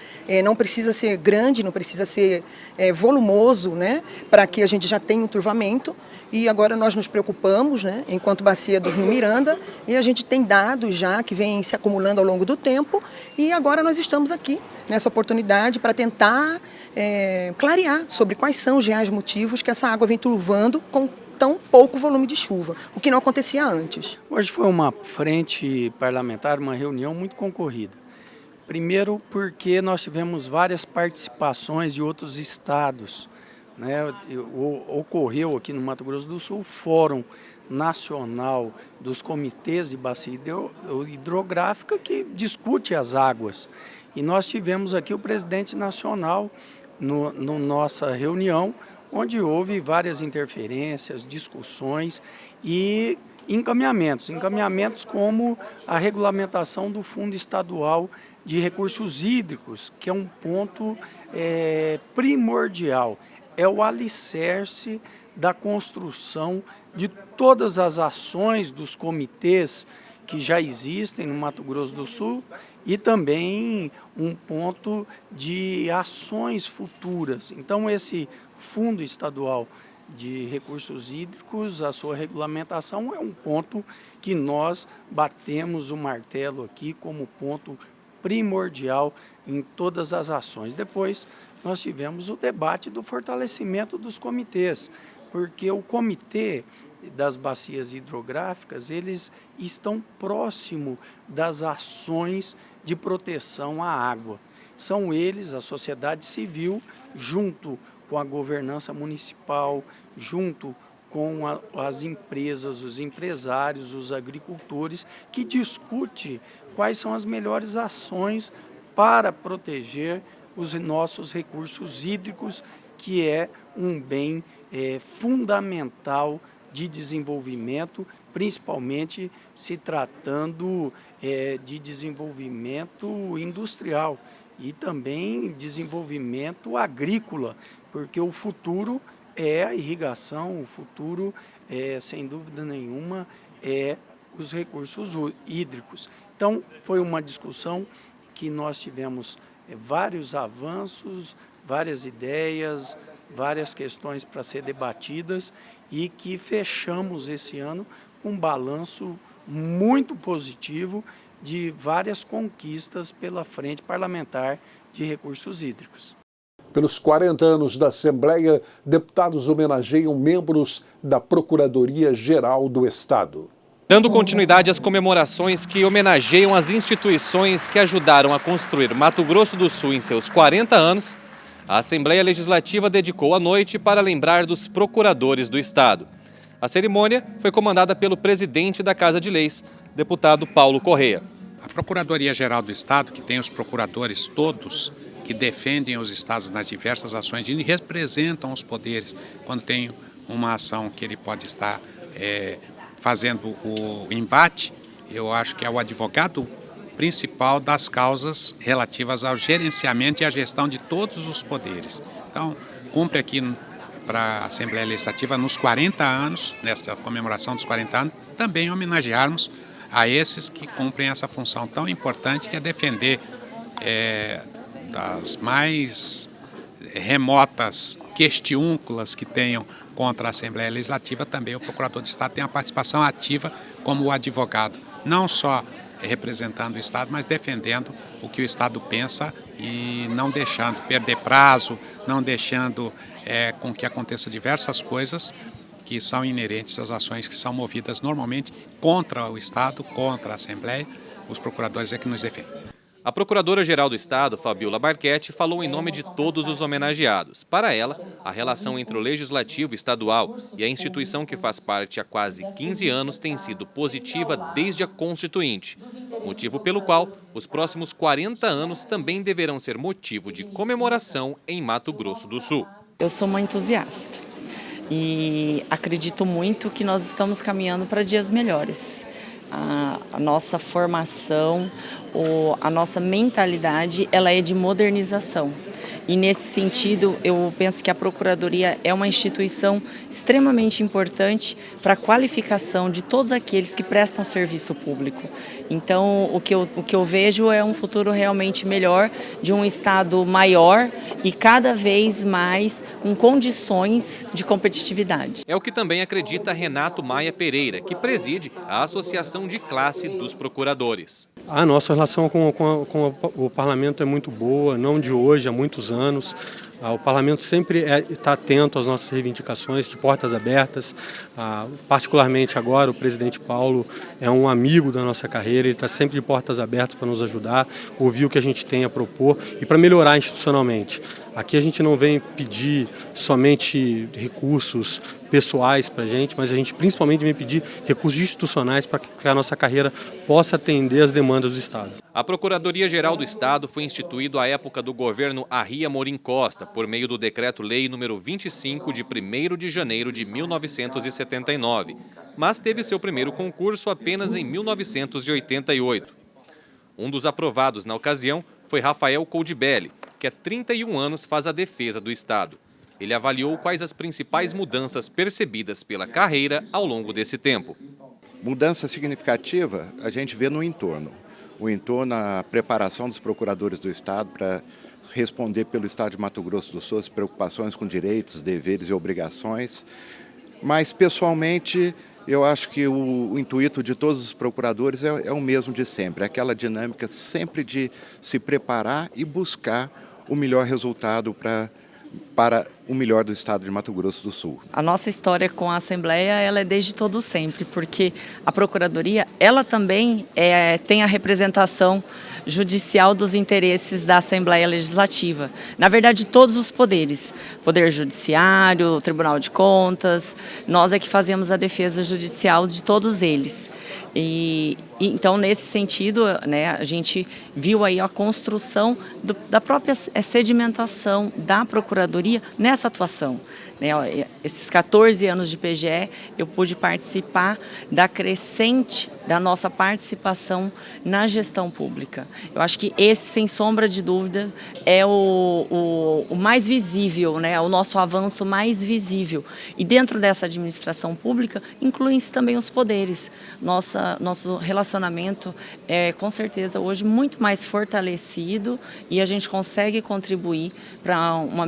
não precisa ser grande, não precisa ser volumoso, né, para que a gente já tenha um turvamento. E agora nós nos preocupamos, né, enquanto bacia do rio Miranda, e a gente tem dados já que vêm se acumulando ao longo do tempo, e agora nós estamos aqui nessa oportunidade para tentar clarear sobre quais são os reais motivos que essa água vem turvando com tão pouco volume de chuva, o que não acontecia antes. Hoje foi uma frente parlamentar, uma reunião muito concorrida. Primeiro porque nós tivemos várias participações de outros estados. Ocorreu aqui no Mato Grosso do Sul o Fórum Nacional dos Comitês de Bacia Hidrográfica que discute as águas. E nós tivemos aqui o presidente nacional no nossa reunião, onde houve várias interferências, discussões e encaminhamentos como a regulamentação do Fundo Estadual de Recursos Hídricos, que é um ponto primordial. É o alicerce da construção de todas as ações dos comitês que já existem no Mato Grosso do Sul e também um ponto de ações futuras. Então, esse Fundo Estadual de Recursos Hídricos, a sua regulamentação é um ponto que nós batemos o martelo aqui como ponto primordial em todas as ações. Depois, nós tivemos o debate do fortalecimento dos comitês, porque o comitê das bacias hidrográficas, eles estão próximo das ações de proteção à água. São eles, a sociedade civil, junto com a governança municipal, junto com as empresas, os empresários, os agricultores, que discute quais são as melhores ações para proteger os nossos recursos hídricos, que é um bem fundamental de desenvolvimento, principalmente se tratando de desenvolvimento industrial e também desenvolvimento agrícola, porque o futuro é a irrigação, o futuro, sem dúvida nenhuma, é os recursos hídricos. Então, foi uma discussão que nós tivemos vários avanços, várias ideias, várias questões para ser debatidas e que fechamos esse ano com um balanço muito positivo de várias conquistas pela Frente Parlamentar de Recursos Hídricos. Pelos 40 anos da Assembleia, deputados homenageiam membros da Procuradoria-Geral do Estado. Dando continuidade às comemorações que homenageiam as instituições que ajudaram a construir Mato Grosso do Sul em seus 40 anos, a Assembleia Legislativa dedicou a noite para lembrar dos procuradores do Estado. A cerimônia foi comandada pelo presidente da Casa de Leis, deputado Paulo Correia. A Procuradoria-Geral do Estado, que tem os procuradores todos que defendem os estados nas diversas ações e representam os poderes quando tem uma ação que ele pode estar fazendo o embate, eu acho que é o advogado principal das causas relativas ao gerenciamento e à gestão de todos os poderes. Então, cumpre aqui para a Assembleia Legislativa, nos 40 anos, nesta comemoração dos 40 anos, também homenagearmos a esses que cumprem essa função tão importante, que é defender das mais remotas questiúnculas que tenham contra a Assembleia Legislativa, também o Procurador de Estado tem a participação ativa como o advogado, não só representando o Estado, mas defendendo o que o Estado pensa e não deixando perder prazo, não deixando com que aconteça diversas coisas que são inerentes às ações que são movidas normalmente contra o Estado, contra a Assembleia. Os procuradores é que nos defendem. A Procuradora-Geral do Estado, Fabiola Barchetti, falou em nome de todos os homenageados. Para ela, a relação entre o Legislativo Estadual e a instituição que faz parte há quase 15 anos tem sido positiva desde a Constituinte, motivo pelo qual os próximos 40 anos também deverão ser motivo de comemoração em Mato Grosso do Sul. Eu sou uma entusiasta e acredito muito que nós estamos caminhando para dias melhores. A nossa formação, a nossa mentalidade, ela é de modernização. E nesse sentido, eu penso que a Procuradoria é uma instituição extremamente importante para a qualificação de todos aqueles que prestam serviço público. Então, o que eu vejo é um futuro realmente melhor, de um Estado maior e cada vez mais com condições de competitividade. É o que também acredita Renato Maia Pereira, que preside a Associação de Classe dos Procuradores. A nossa relação com o parlamento é muito boa, não de hoje, há muitos anos. O parlamento sempre está atento às nossas reivindicações, de portas abertas. Particularmente agora, o presidente Paulo é um amigo da nossa carreira, ele está sempre de portas abertas para nos ajudar, ouvir o que a gente tem a propor e para melhorar institucionalmente. Aqui a gente não vem pedir somente recursos pessoais para a gente, mas a gente principalmente vem pedir recursos institucionais para que a nossa carreira possa atender às demandas do Estado. A Procuradoria-Geral do Estado foi instituída à época do governo Arria Amorim Costa, por meio do Decreto-Lei número 25 de 1º de janeiro de 1979, mas teve seu primeiro concurso apenas em 1988. Um dos aprovados na ocasião foi Rafael Coldibelli, que há 31 anos faz a defesa do Estado. Ele avaliou quais as principais mudanças percebidas pela carreira ao longo desse tempo. Mudança significativa a gente vê no entorno. O entorno, a preparação dos procuradores do Estado para responder pelo Estado de Mato Grosso do Sul as preocupações com direitos, deveres e obrigações. Mas, pessoalmente, eu acho que o intuito de todos os procuradores é o mesmo de sempre, aquela dinâmica sempre de se preparar e buscar o melhor resultado para o melhor do Estado de Mato Grosso do Sul. A nossa história com a Assembleia ela é desde todo sempre, porque a Procuradoria ela também tem a representação judicial dos interesses da Assembleia Legislativa. Na verdade, todos os poderes, Poder Judiciário, Tribunal de Contas, nós é que fazemos a defesa judicial de todos eles. E E, então, nesse sentido, né, a gente viu aí a construção da própria sedimentação da Procuradoria nessa atuação. Esses 14 anos de PGE, eu pude participar da crescente da nossa participação na gestão pública. Eu acho que esse, sem sombra de dúvida, é o mais visível, né? O nosso avanço mais visível. E dentro dessa administração pública, incluem-se também os poderes. Nosso relacionamento é, com certeza, hoje muito mais fortalecido e a gente consegue contribuir para uma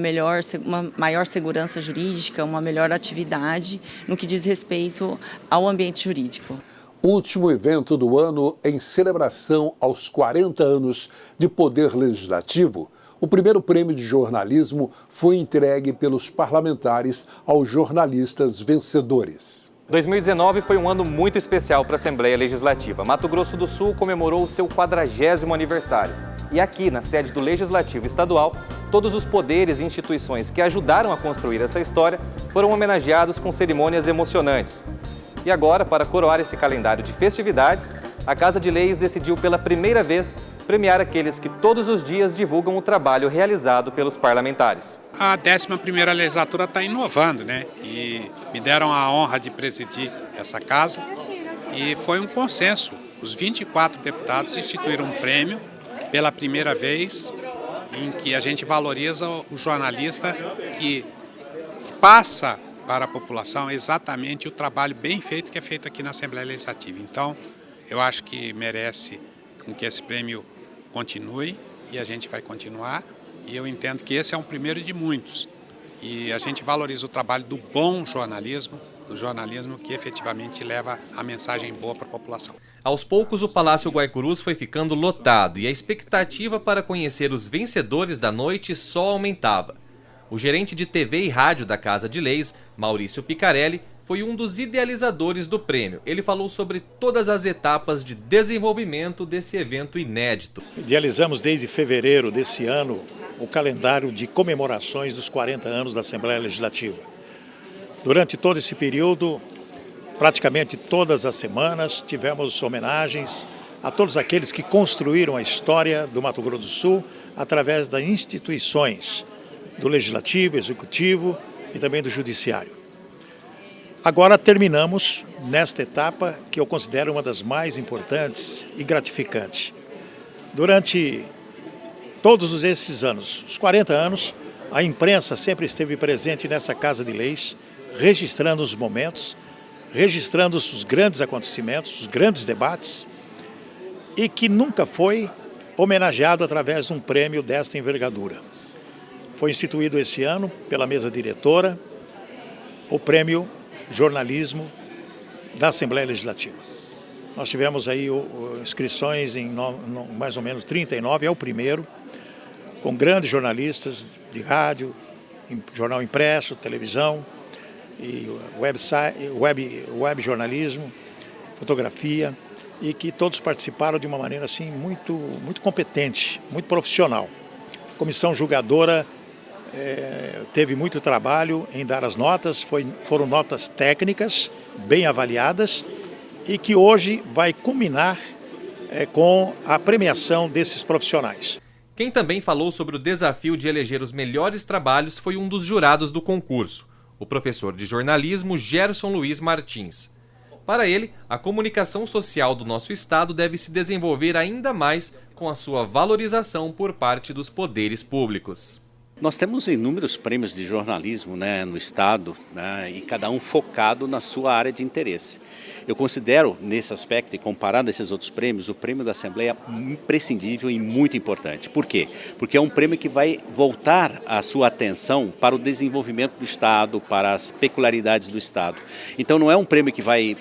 maior segurança jurídica, uma melhor atividade no que diz respeito ao ambiente jurídico. Último evento do ano em celebração aos 40 anos de Poder Legislativo, o primeiro prêmio de jornalismo foi entregue pelos parlamentares aos jornalistas vencedores. 2019 foi um ano muito especial para a Assembleia Legislativa. Mato Grosso do Sul comemorou o seu 40º aniversário. E aqui, na sede do Legislativo Estadual, todos os poderes e instituições que ajudaram a construir essa história foram homenageados com cerimônias emocionantes. E agora, para coroar esse calendário de festividades, a Casa de Leis decidiu pela primeira vez premiar aqueles que todos os dias divulgam o trabalho realizado pelos parlamentares. A 11ª legislatura está inovando, né? E me deram a honra de presidir essa casa e foi um consenso. Os 24 deputados instituíram um prêmio pela primeira vez em que a gente valoriza o jornalista que passa para a população exatamente o trabalho bem feito que é feito aqui na Assembleia Legislativa. Então, eu acho que merece com que esse prêmio continue e a gente vai continuar. E eu entendo que esse é um primeiro de muitos. E a gente valoriza o trabalho do bom jornalismo, do jornalismo que efetivamente leva a mensagem boa para a população. Aos poucos, o Palácio Guaicurus foi ficando lotado e a expectativa para conhecer os vencedores da noite só aumentava. O gerente de TV e rádio da Casa de Leis, Maurício Picarelli, foi um dos idealizadores do prêmio. Ele falou sobre todas as etapas de desenvolvimento desse evento inédito. Idealizamos desde fevereiro desse ano o calendário de comemorações dos 40 anos da Assembleia Legislativa. Durante todo esse período, praticamente todas as semanas, tivemos homenagens a todos aqueles que construíram a história do Mato Grosso do Sul através das instituições do Legislativo, Executivo e também do Judiciário. Agora terminamos nesta etapa que eu considero uma das mais importantes e gratificantes. Durante todos esses anos, os 40 anos, a imprensa sempre esteve presente nessa Casa de Leis, registrando os momentos, registrando os grandes acontecimentos, os grandes debates, e que nunca foi homenageado através de um prêmio desta envergadura. Foi instituído esse ano, pela mesa diretora, o Prêmio Jornalismo da Assembleia Legislativa. Nós tivemos aí inscrições em mais ou menos 39, é o primeiro, com grandes jornalistas de rádio, jornal impresso, televisão, e web jornalismo, fotografia, e que todos participaram de uma maneira assim muito competente, muito profissional. A comissão julgadora teve muito trabalho em dar as notas, foram notas técnicas, bem avaliadas, e que hoje vai culminar com a premiação desses profissionais. Quem também falou sobre o desafio de eleger os melhores trabalhos foi um dos jurados do concurso, o professor de jornalismo Gerson Luiz Martins. Para ele, a comunicação social do nosso estado deve se desenvolver ainda mais com a sua valorização por parte dos poderes públicos. Nós temos inúmeros prêmios de jornalismo, né, no estado, né, e cada um focado na sua área de interesse. Eu considero, nesse aspecto, e comparado a esses outros prêmios, o prêmio da Assembleia imprescindível e muito importante. Por quê? Porque é um prêmio que vai voltar a sua atenção para o desenvolvimento do estado, para as peculiaridades do estado. Então não é um prêmio que vai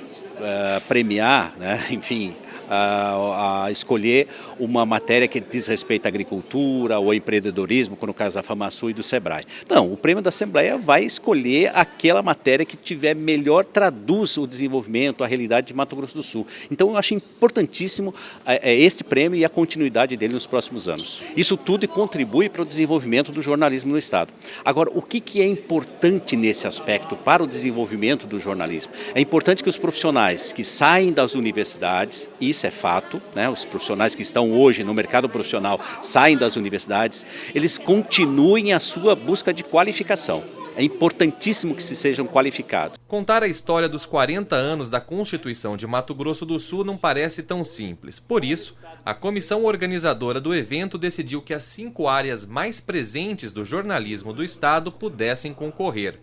premiar, né, enfim, a escolher uma matéria que diz respeito à agricultura ou empreendedorismo, como no caso da FamaSul e do Sebrae. Não, o prêmio da Assembleia vai escolher aquela matéria que tiver melhor, traduz o desenvolvimento, a realidade de Mato Grosso do Sul. Então eu acho importantíssimo esse prêmio e a continuidade dele nos próximos anos. Isso tudo contribui para o desenvolvimento do jornalismo no estado. Agora, o que é importante nesse aspecto para o desenvolvimento do jornalismo? É importante que os profissionais que saem das universidades e isso é fato, né? Os profissionais que estão hoje no mercado profissional saem das universidades, eles continuem a sua busca de qualificação. É importantíssimo que se sejam qualificados. Contar a história dos 40 anos da Constituição de Mato Grosso do Sul não parece tão simples. Por isso, a comissão organizadora do evento decidiu que as 5 áreas mais presentes do jornalismo do estado pudessem concorrer.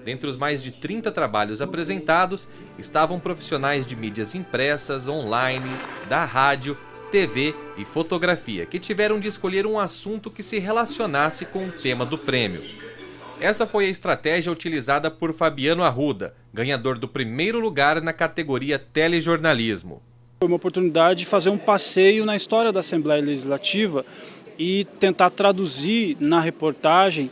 Dentre os mais de 30 trabalhos apresentados, estavam profissionais de mídias impressas, online, da rádio, TV e fotografia, que tiveram de escolher um assunto que se relacionasse com o tema do prêmio. Essa foi a estratégia utilizada por Fabiano Arruda, ganhador do primeiro lugar na categoria Telejornalismo. Foi uma oportunidade de fazer um passeio na história da Assembleia Legislativa e tentar traduzir na reportagem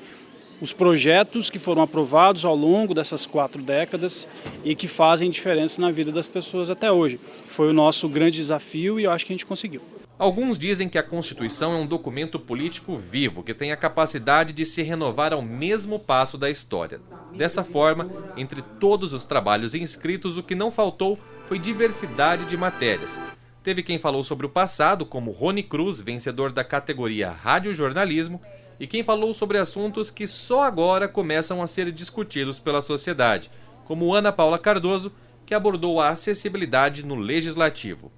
os projetos que foram aprovados ao longo dessas 4 décadas e que fazem diferença na vida das pessoas até hoje. Foi o nosso grande desafio e eu acho que a gente conseguiu. Alguns dizem que a Constituição é um documento político vivo, que tem a capacidade de se renovar ao mesmo passo da história. Dessa forma, entre todos os trabalhos inscritos, o que não faltou foi diversidade de matérias. Teve quem falou sobre o passado, como Rony Cruz, vencedor da categoria Radiojornalismo, e quem falou sobre assuntos que só agora começam a ser discutidos pela sociedade, como Ana Paula Cardoso, que abordou a acessibilidade no Legislativo.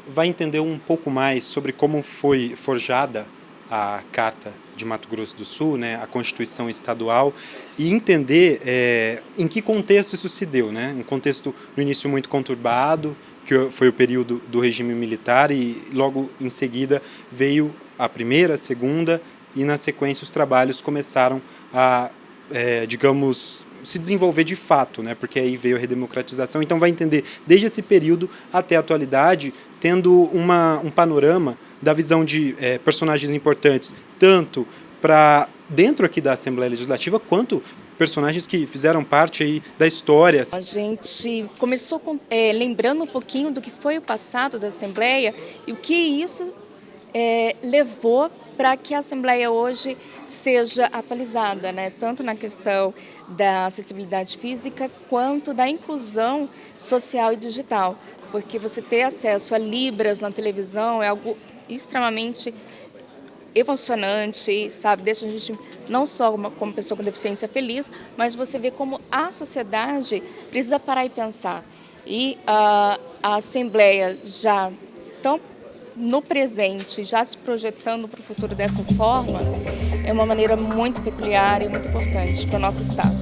Vai entender um pouco mais sobre como foi forjada a Carta de Mato Grosso do Sul, né, a Constituição Estadual, e entender em que contexto isso se deu, né? Um contexto no início muito conturbado, que foi o período do regime militar, e logo em seguida veio a primeira, a segunda, e na sequência os trabalhos começaram a, digamos, se desenvolver de fato, né? Porque aí veio a redemocratização. Então vai entender desde esse período até a atualidade, tendo um panorama da visão de personagens importantes, tanto para dentro aqui da Assembleia Legislativa, quanto personagens que fizeram parte aí da história. A gente começou lembrando um pouquinho do que foi o passado da Assembleia e o que isso levou para que a Assembleia hoje seja atualizada, né? Tanto na questão da acessibilidade física quanto da inclusão social e digital, porque você ter acesso a libras na televisão é algo extremamente emocionante, sabe? Deixa a gente não só como pessoa com deficiência feliz, mas você vê como a sociedade precisa parar e pensar. E a Assembleia já tão no presente, já se projetando para o futuro dessa forma, é uma maneira muito peculiar e muito importante para o nosso Estado.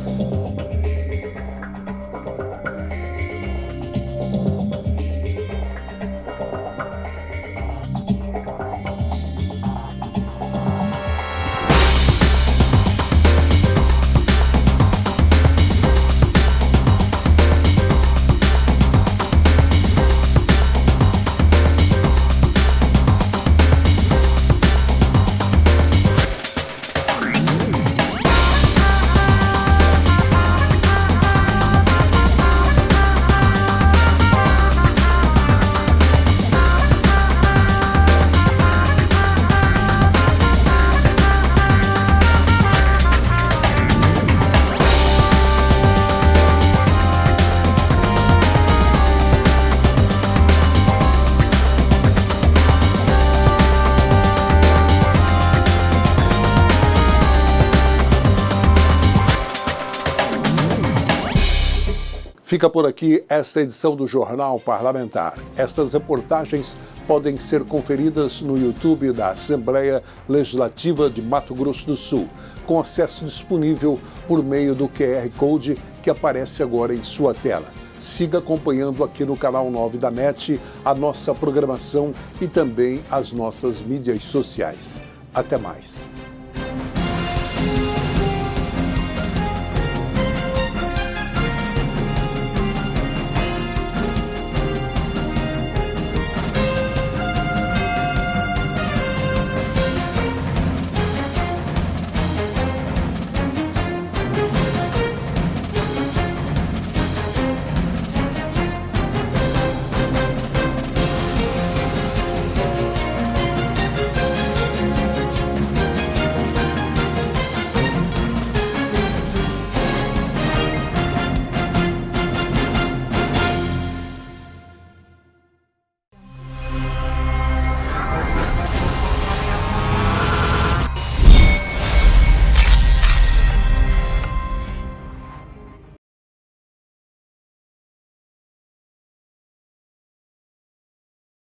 Fica por aqui esta edição do Jornal Parlamentar. Estas reportagens podem ser conferidas no YouTube da Assembleia Legislativa de Mato Grosso do Sul, com acesso disponível por meio do QR Code que aparece agora em sua tela. Siga acompanhando aqui no canal 9 da NET a nossa programação e também as nossas mídias sociais. Até mais.